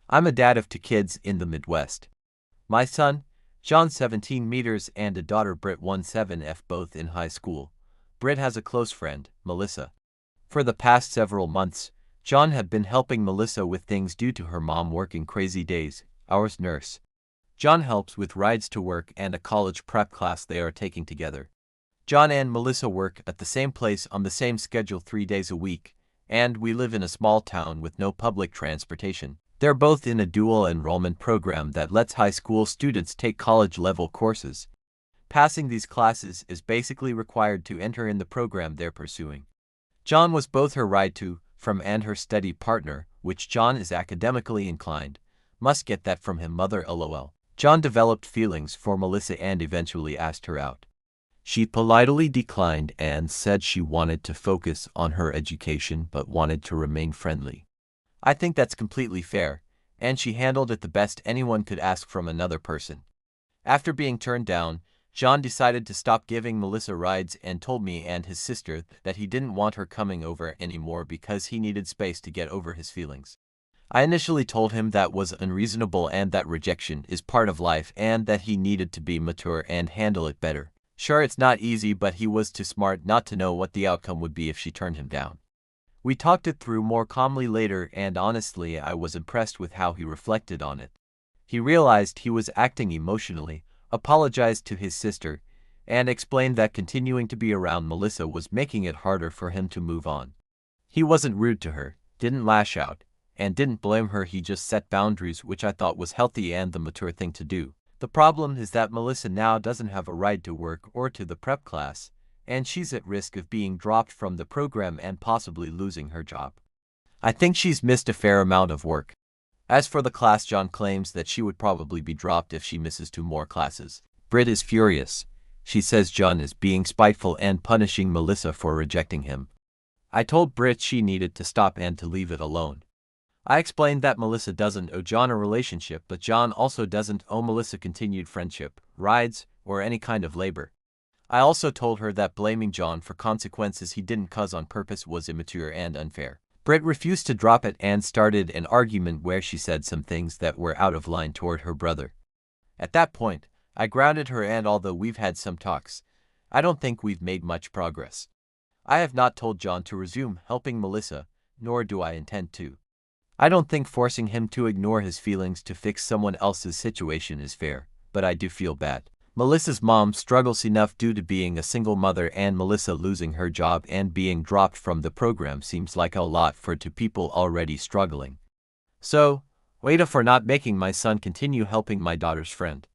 I'm a dad of two kids in the Midwest. My son, John 17 meters, and a daughter Britt 17F, both in high school. Britt has a close friend, Melissa. For the past several months, John had been helping Melissa with things due to her mom working crazy days, hours nurse. John helps with rides to work and a college prep class they are taking together. John and Melissa work at the same place on the same schedule 3 days a week, and we live in a small town with no public transportation. They're both in a dual enrollment program that lets high school students take college-level courses. Passing these classes is basically required to enter in the program they're pursuing. John was both her ride to, from, and her study partner, which John is academically inclined. Must get that from him, mother, lol. John developed feelings for Melissa and eventually asked her out. She politely declined and said she wanted to focus on her education but wanted to remain friendly. I think that's completely fair, and she handled it the best anyone could ask from another person. After being turned down, John decided to stop giving Melissa rides and told me and his sister that he didn't want her coming over anymore because he needed space to get over his feelings. I initially told him that was unreasonable and that rejection is part of life and that he needed to be mature and handle it better. Sure, it's not easy, but he was too smart not to know what the outcome would be if she turned him down. We talked it through more calmly later, and honestly, I was impressed with how he reflected on it. He realized he was acting emotionally, apologized to his sister, and explained that continuing to be around Melissa was making it harder for him to move on. He wasn't rude to her, didn't lash out, and didn't blame her. He just set boundaries, which I thought was healthy and the mature thing to do. The problem is that Melissa now doesn't have a ride to work or to the prep class, and she's at risk of being dropped from the program and possibly losing her job. I think she's missed a fair amount of work. As for the class, John claims that she would probably be dropped if she misses 2 more classes. Britt is furious. She says John is being spiteful and punishing Melissa for rejecting him. I told Britt she needed to stop and to leave it alone. I explained that Melissa doesn't owe John a relationship, but John also doesn't owe Melissa continued friendship, rides, or any kind of labor. I also told her that blaming John for consequences he didn't cause on purpose was immature and unfair. Britt refused to drop it and started an argument where she said some things that were out of line toward her brother. At that point, I grounded her, and although we've had some talks, I don't think we've made much progress. I have not told John to resume helping Melissa, nor do I intend to. I don't think forcing him to ignore his feelings to fix someone else's situation is fair, but I do feel bad. Melissa's mom struggles enough due to being a single mother, and Melissa losing her job and being dropped from the program seems like a lot for 2 people already struggling. So, AITAH for not making my son continue helping my daughter's friend.